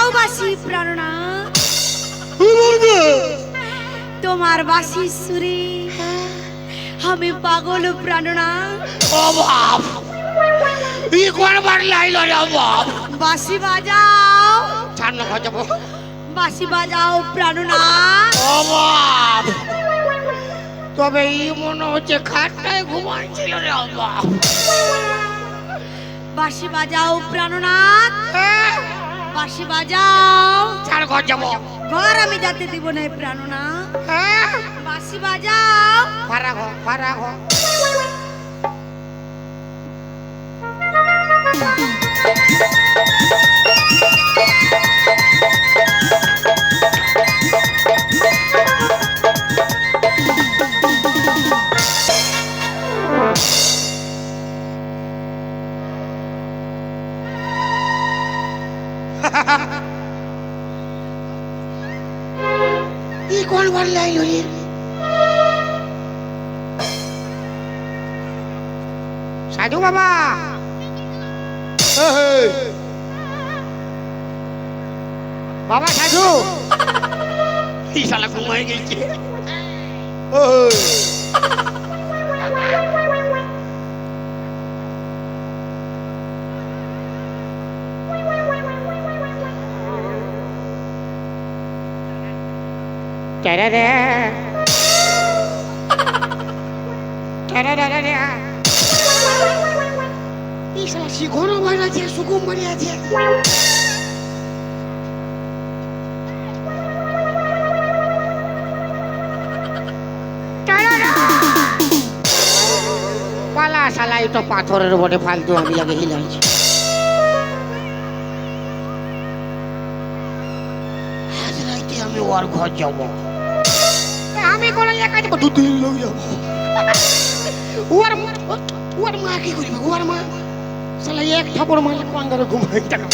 বাজাও বাঁশি প্রাণনাথ, তোমার বাঁশির সুরে আমি পাগল প্রাণনাথ। ও বাপ, ই করবার লাইল রে বাপ। বাঁশি বাজাও, সামনে খোঁজাবো। বাঁশি বাজাও প্রাণনাথ। ও বাপ, তবে এই মনে হচ্ছে খাটটায় ঘুমাচ্ছিল রে বাপ। বাঁশি বাজাও প্রাণনাথ, বাঁশি বাজাও। চার ঘর যাবো। ঘর আমি যেতে দিব না প্রাণনাথ। হ্যাঁ, বাঁশি বাজাও। ফারা ঘর, ফারা ঘর। ই করবার লাইল রে। সাধু বাবা, বাবা সাধু। এই শালা ঘুমায় গেছে। টেরেরে, টেরেরে। এই শালা শিখরও বার আছে, সুকুম বাড়ি আছে। পালা শালা, এটা পাথরের বটে, ফালতু আমি আগে হিলাইছি। আজ রাইতে আমি ওর ঘর যাব। আমি কোনো একা যাবো, দু তিন লোক যাবো। ওর মা কি করবে? ওর মা শালা এক থাপড় মারলে কোন ধরে ঘুমাই টাকা।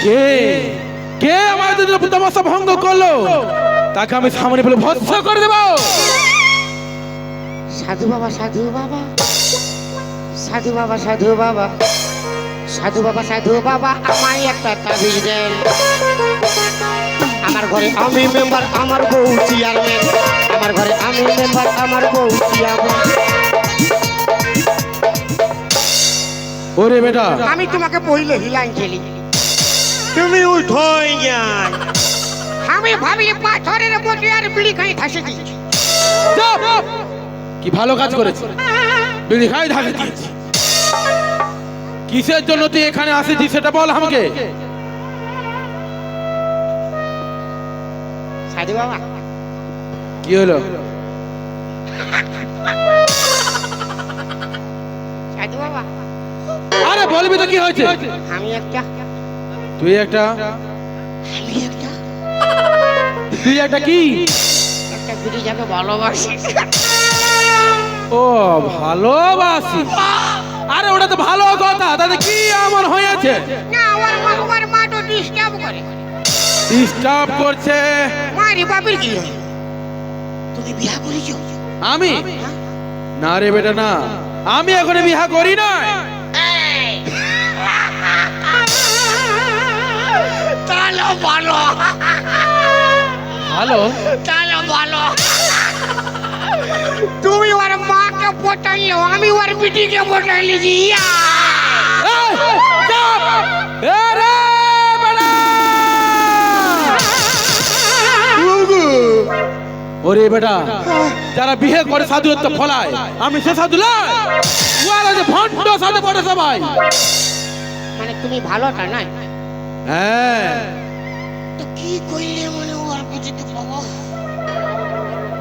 কে কে আমাদের তমাশা ভঙ্গ করলো, তাকে আমি সামনে বলে ভৎস করে দেব। সাধু বাবা, সাধু বাবা, সাধু বাবা, সাধু বাবা, সাধু বাবা, সাধু বাবা, আমায় একটা তাবিজ দেন। আমার ঘরে আমি মেম্বার, আমার বউ চেয়ারম্যান। আমার ঘরে আমি মেম্বার, আমার বউ চেয়ারম্যান। ওরে বেটা, আমি তোমাকে পहिले হিলাইন খেলি, তুমি উঠোই যান। আমি ভাবি পাথরের বটে আর বিড়ি খাই ঠাসে দিচ্ছি। চুপ! কি ভালো কাজ করেছিস, বিড়ি খাই ঢাকে দিয়েছি। কিসের জন্য তুই এখানে আসিছিস সেটা বল আমাকে। সাধু বাবা, কি হলো? সাধু বাবা, আরে বলবি তো কি হয়েছে? আমি একটা তুই একটা আমি একটা তুই একটা কি? একটা বিড়ি যাকে ভালোবাসি। ও ভালোবাসি? আরে ওটা তো ভালো কথা, তাতে কি এমন হয়েছে? না, ওর মা তো ডিস্টার্ব করে। ডিস্টার্ব করছে? মারি বাবির কি হয়? তুমি বিয়া করেছো? আমি না রে বেটা, না, আমি এখন বিয়া করি না। তাহলে ভালো, ভালো তাহলে ভালো। তুমি ওর মাকে পটাইলো, আমি ওর বিটিকে পটাইলি। ইয়া এই, চুপ! এ রে বেটা! ওরে বেটা, যারা বিয়ে করে সাধুত্ব ফলায়, আমি সে সাধু নয়। ওরা যে ভণ্ড সাধু পড়ে সবাই। মানে তুমি ভালোটা নাই? হ্যাঁ, তো কি কইলে মানে ওর বিটিতে পাবো?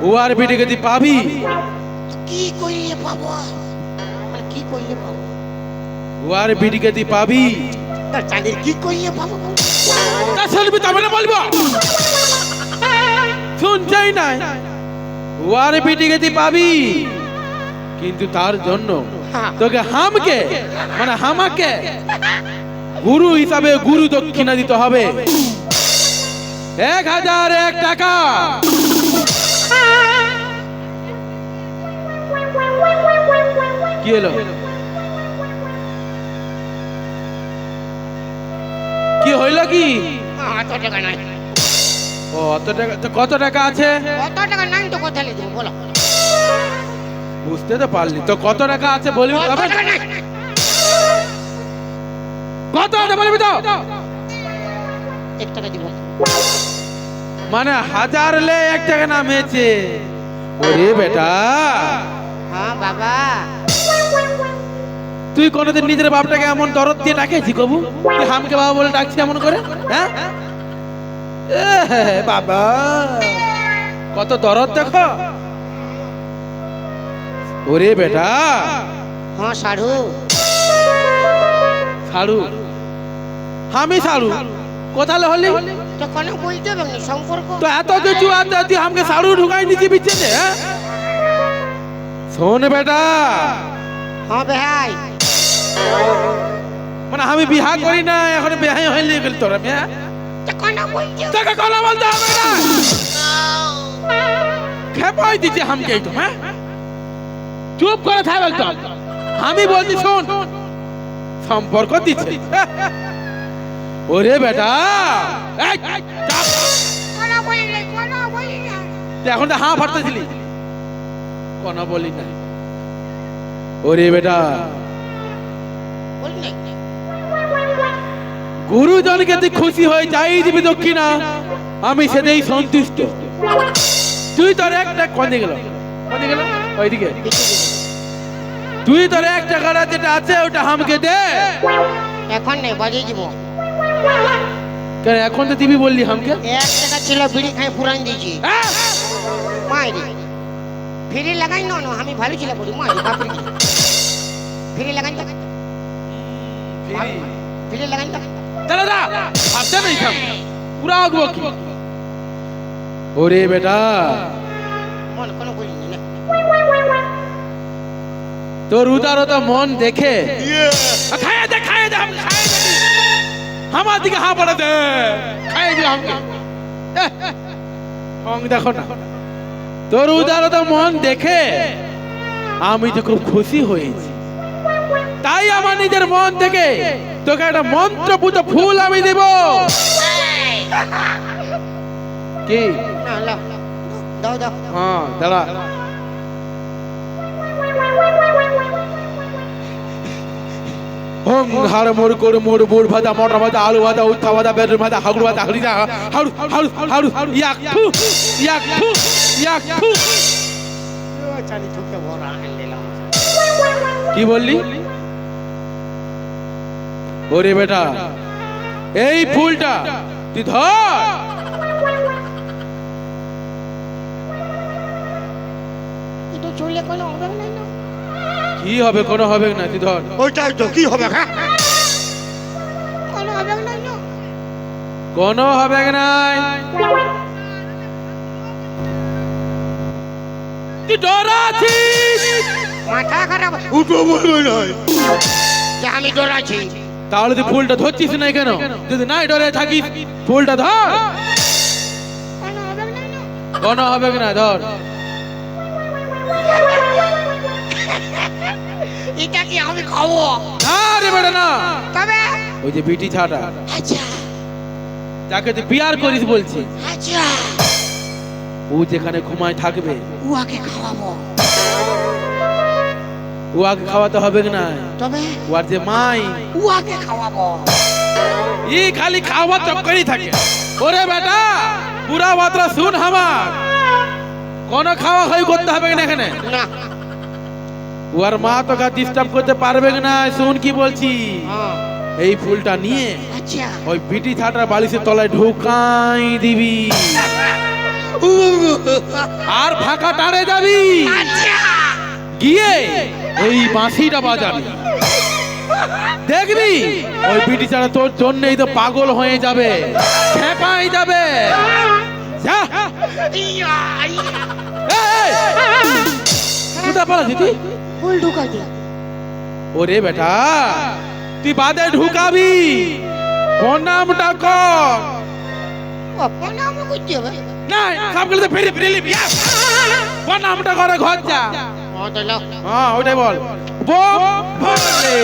ও আর বিটিকে তুই পাবি? তো কি কইলে পাবো? মানে কি কইলে পাবো? ও আর বিটিকে তুই পাবি? তার চাঁদের কি কইলে পাবো? তা শুনবি তবে না বলবো। শুনছেই নাই, ও আর বিটিকে তুই পাবি, কিন্তু তার জন্য তোকে হামকে মানে হামাকে গুরু হিসাবে গুরু দক্ষিণা দিতে হবে 1001 টাকা। কি হলো? কি হইল কি? অত টাকা নাই। ও অত টাকা, তো কত টাকা আছে? অত টাকা নাই তো কোথায় দেবো বলো? বুঝতে তো পারলি তো, কত টাকা আছে বলবি অত তবে? টাকা নাই। কত আছে বলবি তো? 1 টাকা দিব। মানে 1000 লে 1 টাকা নামেছে। ওরে বেটা, হ্যাঁ বাবা। তুই কোনোদিন নিজের বাপটাকে এমন দরদ দিয়ে ডাকেছি কবু? তুই হামকে বাবা বলে ডাকছি এমন করে? হ্যাঁ বাবা, কত দরদ দেখো। ওরে বেটা, হ্যাঁ সাধু। ছাড়ু, আমি ছাড়ু কোথালে হলি? তো কোনো বলতে হবে না সম্পর্ক। তো এত কিছু আছে, তুই আমাকে ছাড়ু ঢুকাই নিচে বিচ্ছে। শোন বেটা, হ্যাঁ ভাই। মানে আমি বিহা করি না, এখন বিহাই হইলে গেল তোরা বিয়া। তো কোনো বলতে তোকে কথা বলতে হবে না, খেপাই দিচ্ছে আমাকে একটু। হ্যাঁ চুপ করে থাক একদম। আমি বলছি শোন, সম্পর্ক দিচ্ছে। ওরে বেটা, এই, চাপ। কোনো বলি না, কোনো বলি না। তুই এখন তো হাঁ ফাটতেছিলি, কোনো বলি না। ওরে বেটা, বলি নাই। গুরুজনকে তুই খুশি হয়ে যাই দিবি দক্ষিণা, আমি সেটাই সন্তুষ্ট। তুই তোর একটা কনে গেল, কনে গেল ওইদিকে। তুই তোর 1 টাকাটা যেটা আছে ওটা আমাকে দে। এখন নেই, বাজিয়ে দিব। কেন এখন তো দিবি বললি আমাকে? 1 টাকা ছিল, বিড়ি খাই পুরান দিয়েছি। হ্যাঁ? মাইরি ফিরে লাগাই না, আমি ভালো ছিল বলি মাইরি বাপরে। ফিরে লাগাই তো, ফিরে লাগাই তো। দাঁড়া দা, ভাবতে নাই থাম, পুরা আগবো কি? ওরে বেটা, মন কোনো বলি না। তোর উদারতা মন দেখে খাইয়ে দে, খাইয়ে দে, আমাকে খাইয়ে দে। আমার দিকে হাঁ পড়ে দে, খাইয়ে দে আমাকে। দেখো না, তোর উদারতা মন দেখে আমি তো খুব খুশি হয়েছি। তাই আমার নিজের মন থেকে তোকে একটা মন্ত্রপুত ফুল আমি দেব। কি? না লা দাও দাও। হ্যাঁ দাঁড়া। হং হার মোর কোর মোর বোর ভাদা মটর ভাদা আলু ভাদা উত্থা ভাদা বের ভাদা হাগুড় ভাদা হরিদা হাড়ু হাড়ু হাড়ু ইয়াক ফু ইয়াক ফু ইয়াক ফু। চালি ঠুকে ভরা দিলাম। কি বললি? ওরে বেটা, এই ফুলটা তুই ধর। এটা চলে কোনো হবে না। কি হবে? কোনো হবে না, তুই ধর। ওইটাই তো কি হবে? হ্যাঁ কোনো হবে না। কোনো হবে নাই। তুই ডরাছিস? মাথা খারাপ। উঠো বলবো নয় যে আমি ডরাচ্ছি। তাহলে তুই ফুলটা ধরছিস না কেন? যদি নাই ডরে থাকিস ফুলটা ধর। কোনো হবে না, ধর। এটা কি আমি খাবো? না রে বেটা না, তবে ওই যে বিটি ছাটা আচ্ছা যাকে তুই বিয়ার করিস বলছি, আচ্ছা ও যেখানে ঘুমায় থাকবে উহাকে খাওয়াবো। ওকে খাওয়াতে হবে না। তবে ওর যে মাই, উহাকে খাওয়াবো। ই খালি খাওয়া চক্করই থাকে। ওরে বেটা, পুরা মাত্রা শুন আমার, কোন খাওয়া খাই করতে হবে না এখানে। না ওর মা তোকে ডিস্টার্ব করতে পারবে না। শুন কি বলছি, হ্যাঁ এই ফুলটা নিয়ে আচ্ছা ওই বিটি ছাটার বালিশের তলায় ঢুকাই দিবি, আর ফাঁকা টাড়ে যাবি, আচ্ছা গিয়ে এই বাঁশিটা বাজাবি। দেখবি ওই বিটি ছাড়া তোর জন্যই তো পাগল হয়ে যাবে, খেপাই যাবে। যা। ইয়া, ইয়া। এই, কোথায় পালাচ্ছিস তুই? ফুল ঢুকাই দিয়া। ওরে বেটা, তুই বাদে ঢুকাবি প্রণামটা কর। ও প্রণাম করতে হবে না সবগুলো তো ফেরে ফেরে নিবি প্রণামটা করে ঘর যা। ও তো লো হ্যাঁ ওটাই বল বোম ভোলে।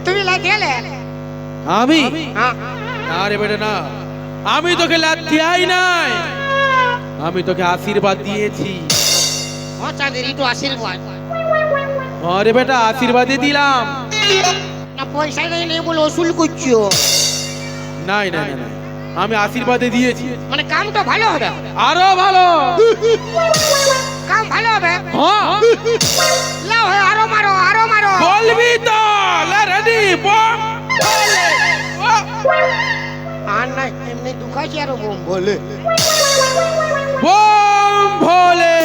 তুমি লাগিয়েলে আমি হ্যাঁ না রে বেটা না, আমি তোকে লাথি আই নাই, আমি তোকে আশীর্বাদ দিয়েছি। ও চাঁদের একটু আশীর্বাদ আরে বেটা আশীর্বাদই দিলাম। না পয়সা নেই বলে ওসুল করছো নাই না না না, আমি আশীর্বাদে দিয়েছি। মানে কামটা ভালো হবে আরো ভালো কাম ভালো হবে হ্যাঁ লাও হে আরো মারো বলবি তো রেডি বম ভোলে। আর না এমনি দুখাছি আরো বোম বলে বম ভোলে।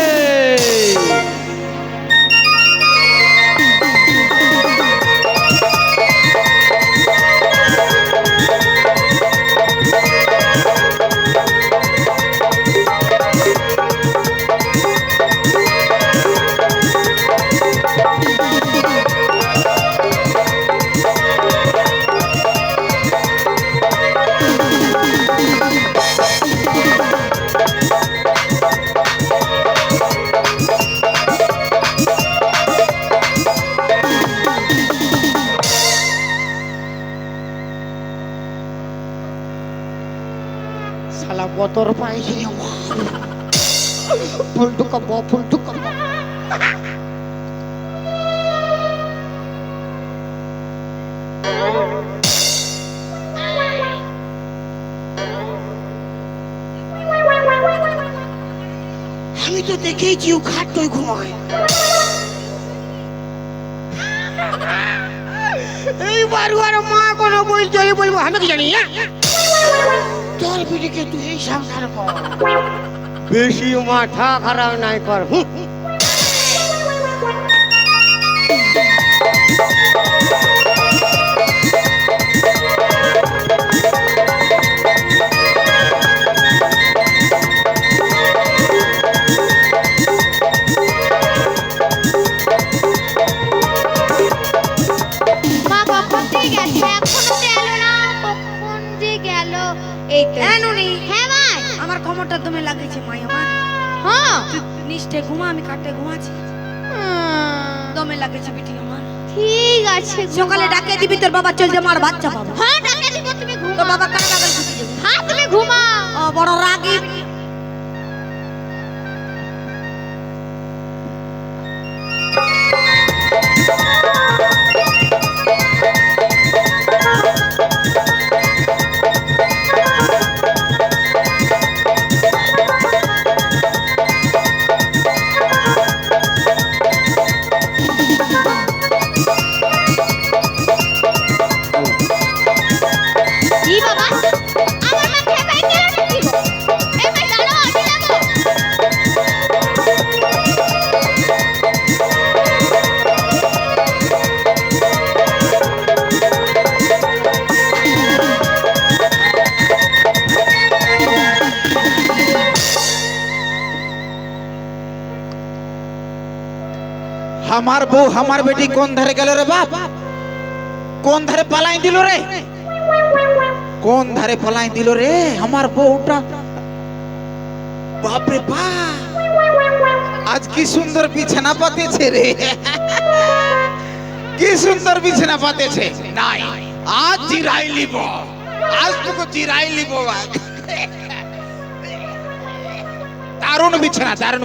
শালা বতর পাইছি ফুলটু কাপ আমি তো দেখেছি ও খাটই ঘুমায় এইবার আর মা কোনো বলছে বলবো আমি কি জানি তোর পিঠিকে তুই এই সাবধান কর বেশি মাথা খারাপ নাই কর মা কখন যে গেছে এখনো তো এলো না, কখন যে গেল। এই তো এনুনি হ্যাঁ মা আমার কোমরটা তুমি লাগিয়েছে মাই আমার, হ্যাঁ তুই নিচে ঘুমা আমি খাটে ঘুমাচ্ছি, দমে লাগেছে বিটি আমার। ঠিক আছে গো সকালে মা। ডাকে দিবি তোর বাবা চল যে আমার বাচ্চা পাবো, হ্যাঁ ডাকে দিব, তুমি তোর ঘুমাও। বাবা কানে কানে ছুটি যাবে। হ্যাঁ তুমি ঘুমাও। ও বড় রাগী কি বাবা আমার মা খেপাই গেল নাকি গো? এই ভাই দাঁড়াও আমি যাবো। हमार बहू हमार बेटी कौन धरे गलो रे बाप, कौन धरे पलाई दिलो रे, कौन धरे पलाई दिलो रे हमार बहूटा। बाप रे बाप आज की सुंदर बिछाना पाते छे रे की सुंदर बिछाना पाते छे। नहीं आज जिराई लिबो, आज तुको जिराई लिबो दारुण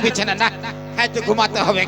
बिछाना ना है तो घुमाते होवे।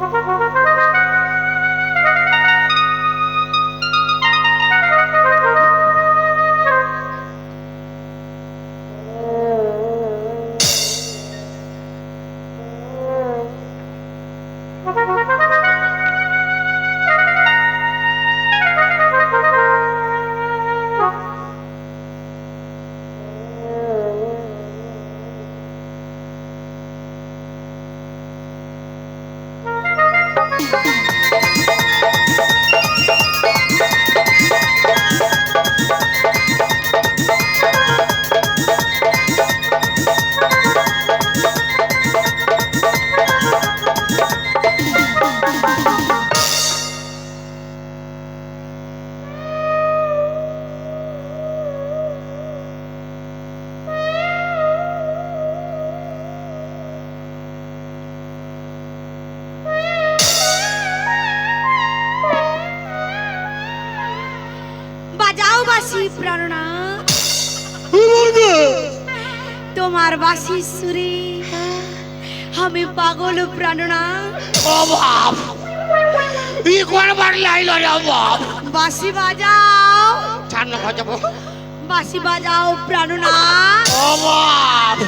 Thank you. বাজাও বাঁশি প্রাণনাথ, তোমার বাঁশি সুরে আমি পাগল প্রাণনাথ। ও বাপ, ই কোনবার লাইলো রে বাপ। বাঁশি বাজাও, ছাড় না যাবো। বাঁশি বাজাও প্রাণনাথ। ও বাপ,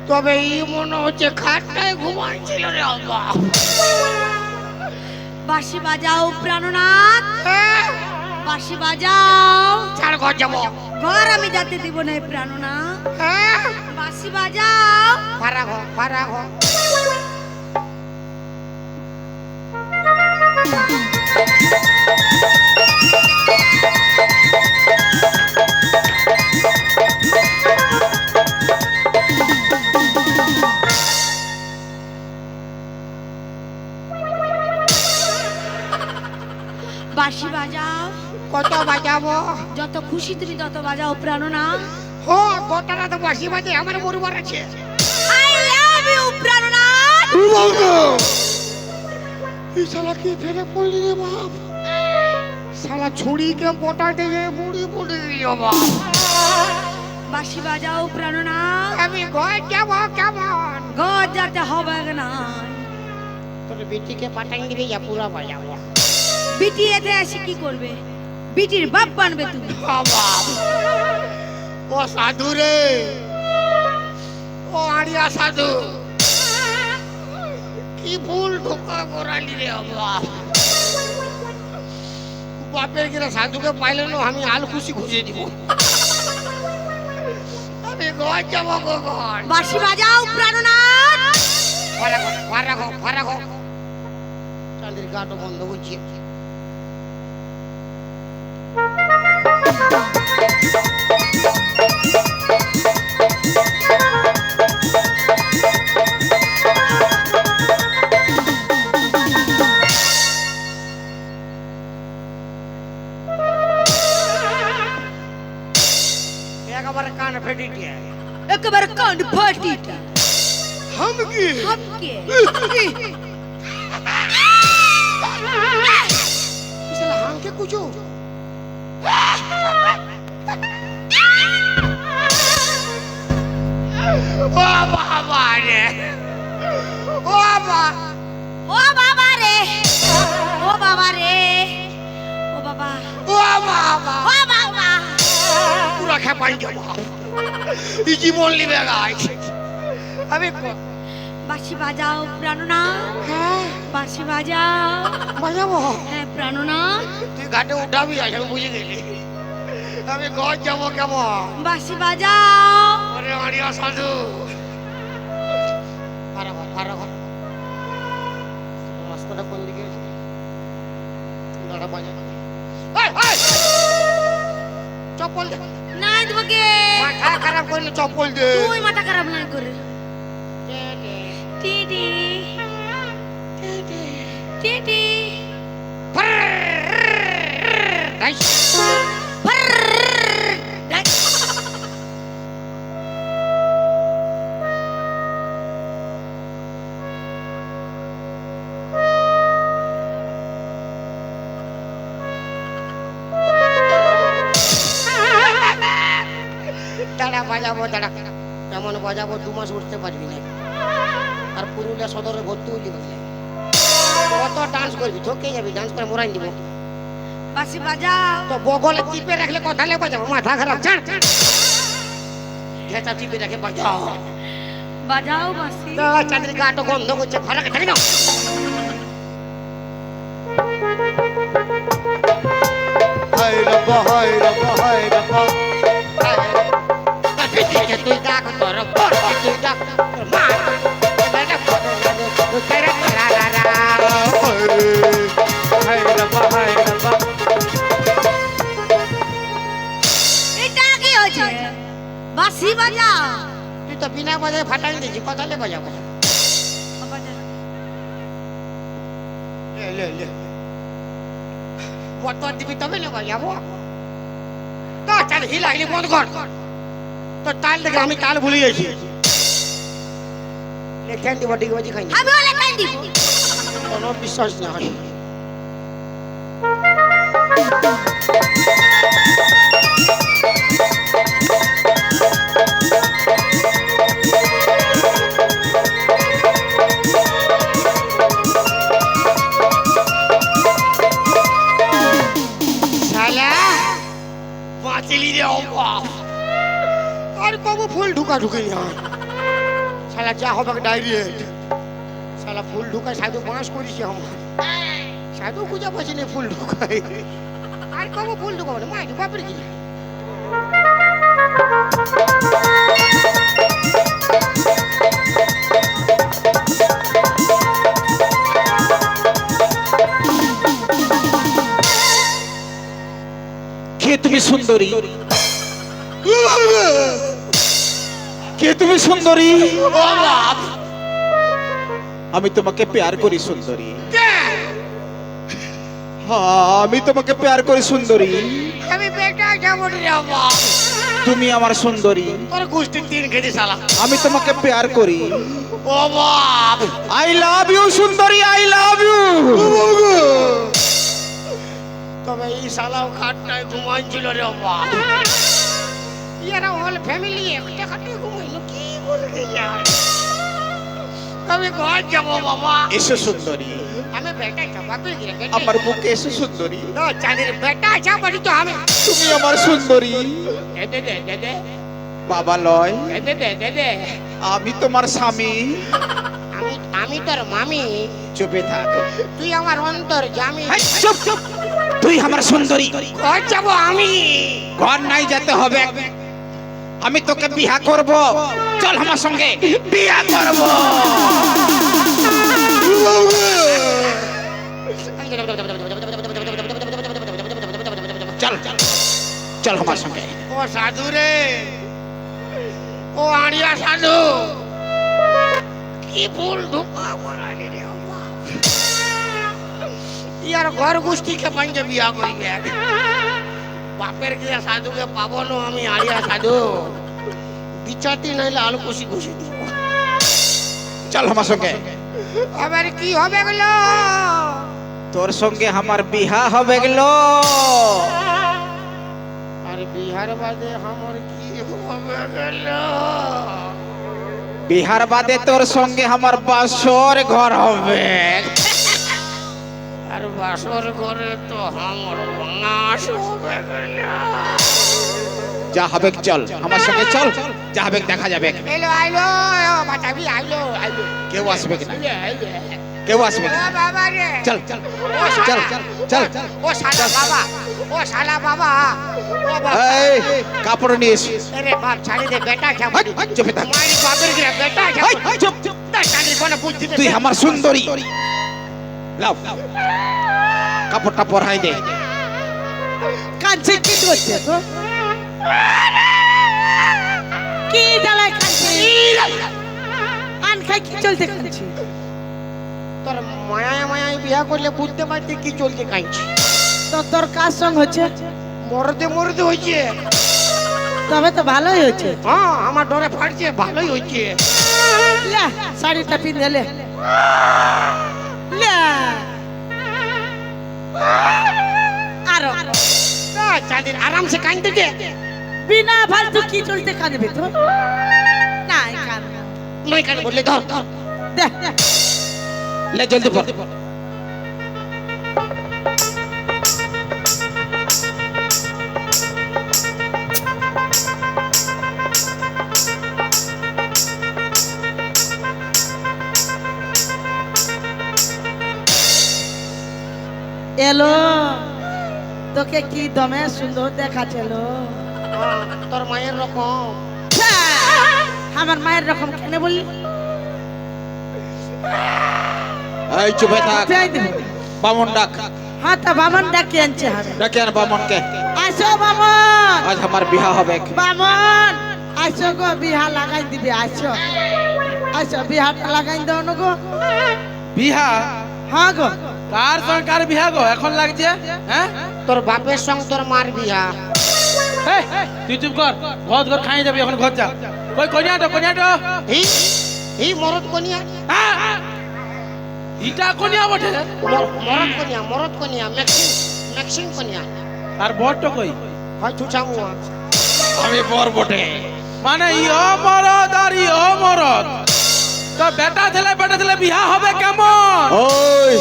তবে ই মনে হচ্ছে খাটটায় ঘুমাচ্ছিল রে বাপ। বাঁশি বাজাও প্রাণনাথ, বাঁশি বাজাও। ছাড় ঘর যাবো। ঘর আমি যেতে দিব না প্রাণনাথ। হ্যাঁ, বাঁশি বাজাও। ভাড়া ঘর, ভাড়া ঘর। বাঁশি বাজাও। কত বাজাবো? যত খুশি তুমি তত বাজাও প্রাণনাথ। হো, গোটাটা তো বাসি বাজে, আমার পরিবার আছে। আই লাভ ইউ প্রাণনাথ। এই শালা কি ফেলে পড়লি রে বাপ? শালা ছুরিকে পটাতে গিয়ে বুড়ি পড়ে গেল বাপ। বাঁশি বাজাও প্রাণনাথ। আমি ঘর যাবো কেমন? ঘর যেতে হবে না। তোর বেটিকে পাঠাই দিবি, যা পুরা বাজাবো। বিটি এতে এসে কি করবে? বিটির বাপ বানবে তুমি। ও বাপ, ও সাধু রে, ও আড়িয়া সাধু, কি ভুল ঢোকা করালি রে বাপ। বাপের কিনা সাধুকে পাইলে না, আমি আল খুশি খুশি দিব। আমি ঘর যাবো গো ঘর। বাঁশি বাজাও প্রাণনাথ। ভাড়া ঘর, ভাড়া ঘর, ভাড়া ঘর। চাঁদের গাটো বন্ধ করছি। একেবারে কান ফেটে দিয়ে একেবারে কান ফাটিটা। हम की হামকে साला हम के कुछ ओ बाबा रे, ओ बाबा, ও বাবা রে, ও বাবা রে, ও বাবা, ओ बाबा, ও বাবা। पूरा खेपाई जाबो ई जीवन लिबे गाय। अबे বাঁশি বাজাও প্রাণনাথ। হ্যাঁ বাঁশি বাজাও। বাজাবো। হ্যাঁ প্রাণনাথ। তুই ঘাটে উঠাবি, আজ আমি বুঝে গেলি। আমি ঘর যাবো কেমন? বাঁশি বাজাও। আরে আরিয়া সাধু, ভাড়া ঘর, ভাড়া ঘর। রাস্তাটা কোন দিকে? দাঁড়া বাজা। এই, এই! চপ্পল দে। নাই তোমাকে। মাথা খারাপ করলে চপ্পল দে। তুই মাথা খারাপ নাই করে। টিটি টিটি দাঁড়া বাজাবো, দাঁড়া। কেমন বাজাবো, 2 মাস উঠতে পারবি না। আর পুরুলিয়া সদরে ভর্তি হইলি বুঝলে। কত ডান্স করবি, ঠকে যাবি, ডান্স করে মোরাই দিব। বাঁশি বাজাও। তো বগলে টিপে রাখলে কথা লে বাজাবো, মাথা খারাপ। ছাড়, ছাড়। ঘেঁচা টিপে রাখে বাজাও। বাজাও বাঁশি। চাঁদের গাটো গন্ধ করছে, ভাড়া ছাড়ি না। তুই ডাক তোর তুই ডাক তোর মা এটা কি হচ্ছে বাঁশি বাজা তুই তো বিনা বাজায় ফাটাই দিয়েছি কথা লে বাজাবো কত দিবি তবে না বাজাবো তো চাল হিলাইলি বন্ধ কর তো তাল দেখে আমি তাল ভুলে গেছি লেখেন দিব ডিগ বাজি খাইনি আমি ওলে কাই দিব কোনো বিশ্বাস না হয় শালা বাঁচলি রে বাপ আর কবো ফুল ঢুকা ঢুকে না শালা যা হবে ডাইরেক্ট শালা ফুল ঢুকায় সাধু বাঁশ করেছি আমার সাধু খুঁজে পাচ্ছি না ফুল ঢুকায় আর কবো ফুল ঢুকাবো না মাই বাপরে কি কে তুমি সুন্দরী? কে তুমি সুন্দরী? আমি তোমাকে প্যার করি সুন্দরী। হ্যাঁ, আমি তোমাকে প্যার করি সুন্দরী। আমি বেটা যাবো রে বাপ তুমি আমার সুন্দরী। তোর গোষ্ঠীর তিন খেতে শালা আমি তোমাকে প্যার করি। ও বাপ আই লাভ ইউ সুন্দরী, আই লাভ ইউ। তবে এই শালাও খাটটায় ঘুমাইছিল রে বাপ ইয়ারা হল ফ্যামিলি একটা খাটে ঘুমাইল কি বলতে যায় আমি ঘর যাবো বাবা এসো সুন্দরী, আমি বেটা যাবো আমার বুকে এসো সুন্দরী। না চাঁদের বেটা যাবো তো আমি তুমি আমার সুন্দরী। দে দে দে দে বাবা লয়, দে দে দে দে আমি তোমার স্বামী। আমি আমি তোর মামি চুপে থাক। তুই আমার অন্তর জামি এই, চুপ চুপ। তুই আমার সুন্দরী, ঘর যাবো আমি ঘর নাই যেতে হবে। আমি তোকে বিয়া করব, চল আমার সঙ্গে বিয়া করব। চল চল আমার সঙ্গে। ও সাধু রে ও আড়িয়া সাধু কি ফুল ঢুকা পড়ালি রে বাপ ইয়ার ঘর গোষ্ঠীকে পাঞ্জে বিয়া করি বাপের গিয়া সাধুকে পাবো না আমি আড়িয়া সাধু বিচাতি নাইলে আলু কুশি কুশি দিব চল আমার সঙ্গে। আবার কি হবে গেলো তোর সঙ্গে আমার বিয়া হবে গেল। আর বিহার বাদে আমার কি হবে গেলো বিহার বাদে তোর সঙ্গে আমার বাসর ঘর হবে। আর বাসর ঘরে তো আমার বাস হবে গেলো যা হবে চল আমার সঙ্গে চল, যা হবে দেখা যাবে। এলো আইলো বাঁচাবি আইলো আইলো কেউ আসবে না, আইলো কেউ আসবে ও না। বাবা রে চল চল ও চল শালা চল। ও শালা বাবা ও শালা বাবা ও বাবা এই কাপড় নিয়ে এসে আরে বাপ ছাড়ি দে বেটা খেয়ে চুপে থাক। মারি বাপের গিয়ে বেটা এই, খেয়ে চুপ চুপ। ছাড়ি কোন বুদ্ধি তুই আমার সুন্দরী, লাও কাপড়টা পরাই দে। কাঁদছে কি করছে তো কি জ্বালায় কাঁদছে আন খাই কি চলতে কাঁদছে তোর মায়া মায়ায় বিয়া করলে বুঝতে পারতে কি চলছে কাঁদছি তো তোর কার সঙ্গ হচ্ছে মরতে মরতে হয়েছে তবে তো ভালোই হয়েছে হ্যাঁ আমার ডরে ফাটছে ভালোই হয়েছে লে শাড়িটা পিঁধে লে লে আরো চাঁদের আরামসে কাঁদতে দে বিনা ফালতু কি চলতে কাঁদবে তো না কাঁদ নয় কাঁদে বললে ধর ধর দে লে জলদি পর। এলো তোকে কি দমে সুন্দর দেখাচ্ছিল। তোর মায়ের রকম। আমার মায়ের রকম কেন বললি? এই চুপে থাক, কোথায় দিবি? বামন ডাক, হ্যাঁ তা বামন ডাকি আনছে হবে। ডাকে আন বামনকে। আসো বামন, আজ আমার বিহা হবে। বামন আসো গো, বিহা লাগাই দিবে। আসো আসো, বিহাটা লাগাই দাও না গো। বিহা? হ্যাঁ গো। কার সঙ্গে কার বিহা গো এখন লাগছে? হ্যাঁ তোর বাপের সঙ্গে তোর মার বিয়া। এই, তুই চুপ কর, ঘর ঘর খাই যাবি এখন, ঘর যা। কই কনিয়াটো কনিয়াটো? এই মরদ কনিয়া। হ্যাঁ, ইটা কনিয়া বটে। মরদ কনিয়া ম্যাক্সিং কনিয়া। আর বড়টো কই? হয় তু চামুয়া। আমি বর বটে। মানে ইও মরদ আর ইও মরদ, তো বেটা ছেলে বিহা হবে কেমন? ওই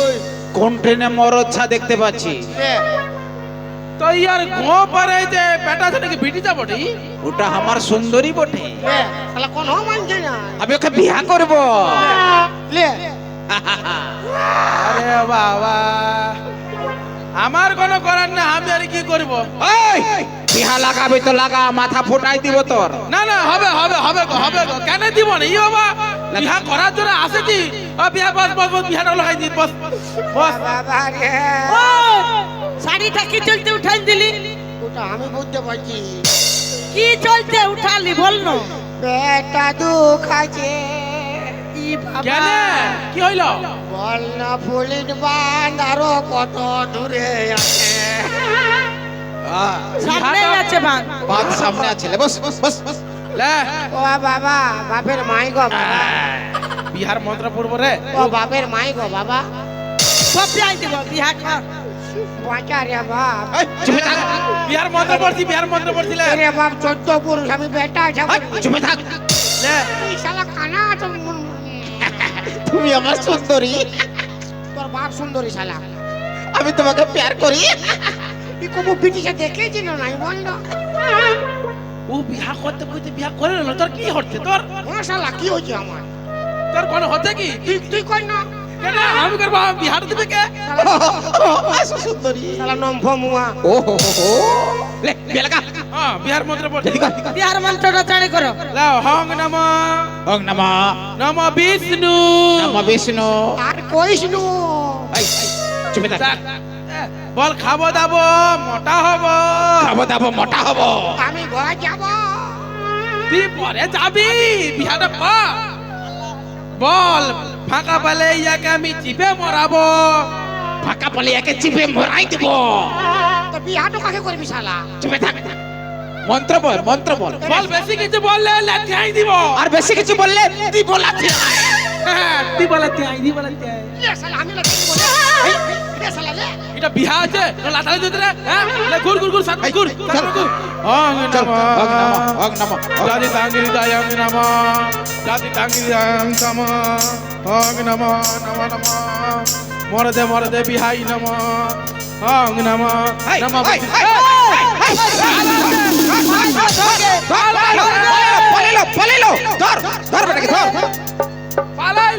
কোন ট্রেনে মরচ্ছা দেখতে পাচ্ছি? তো ইয়ার গো পারে যে বেটা ছেলেকে বিটি যাব বটে। ওটা আমার সুন্দরী বটে। শালা কোন মানছে না। আমি ওকে বিহা করব। লে আরে বাবা, আমার কোনো করার না, আমি আর কি করব? এই বিহা লাগাবে তো লাগা, মাথা ফুটাই দিব তোর। না না, হবে হবে হবে গো, হবে গো, কেন দিব না? ই বাবা, বিহা করার জন্য আসেছি। বিহা বস বস বস, বিহাটা লাগাই দি, বস বস। বাবা রে, ও শাড়িটা কি চলতে উঠাই দিলি? ওটা আমি বুঝতে পারছি। কি চলতে উঠালি বল না। বেটা দুঃখ আছে। ই বাবা, কেন কি হইল? বল না ফুলিন বাঁধ আরো কত দূরে আছে। সামনে আছে বান। বাদ সামনে আছে, লে বস বস বস বস। লে, ও বাবা, বাপের মাই গো বাবা। বিহার মন্ত্র পড়ব রে। ও বাপের মাই গো বাবা। সব যাই দিব, বিহা কর। বাঁচা রে বাপ। এই চুপে থাক, বিহার মন্ত্র পড়ছি, বিহার মন্ত্র পড়ছিলে। রে বাপ, 14 পুরুষ আমি বেটা এই যাব। চুপে থাক। লে, এই শালা কানা তো। তুমি আমার সুন্দরী, তোর বাপ সুন্দরী শালা। আমি তোমাকে প্যার করি। ই কবু বিটিছে দেখেছিল নাই বল না। ও বিহা করতে কইতে বিহা করে নিল, তোর কি হচ্ছে? তোর ও শালা কি হয়েছে আমার? তোর কোনো হচ্ছে কি? তুই কই না। কেন আমি করবো? বিহার দিবে কে? সুন্দরী শালা নম্ভ মুয়া। ও হো হো হো। লে বিয়া লাগা। হ্যাঁ, বিহার মন্ত্র পড়ছি। এদিকে আয়, এদিকে আয়। বিহার মন্ত্রটা চালি করো। লাও, হং নম ওং নমঃ নম বিষ্ণু। নমঃ বিষ্ণু। আর কইস নু। এই চুপে থাক। যাক, বল খাবো দাবো মোটা হব। খাবো দাবো মোটা হব। আমি ঘর যাব। তুই পরে যাবি, বিহাটা কর। বল ফাঁকা পেলে ইয়াকে আমি চিপে মরাবো। ফাঁকা পলে একে চিপে মরাই দেব। তো বিয়াটো কাকে করবি শালা? চুপে থাক। মন্ত্র বল, মন্ত্র বল। বল বেশি কিছু বললে লাঠিয়াই দিব। আর বেশি কিছু বললে দিব লাঠি। হ্যাঁ, তুই বলাতে আই, তুই বলাতে আই। লে শালা আমি লাগি বলে। এই লে শালা লে। এটা বিহা আছে, লাঠালে দিতে রে। হ্যাঁ, লে ঘুর ঘুর ঘুর, সাত ঘুর সাত ঘুর। হং চল নম ওং নমঃ ওং নমঃ। জাতি তাঙ্গিরি দায়ং নম জাতি তাঙ্গিরি দায়ং তম হং নম নম নম মরদে মরদে বিহাই নম হং নম নম। পালিলো পালিলো, ধর ধর বেটাকে ধর। পালাই।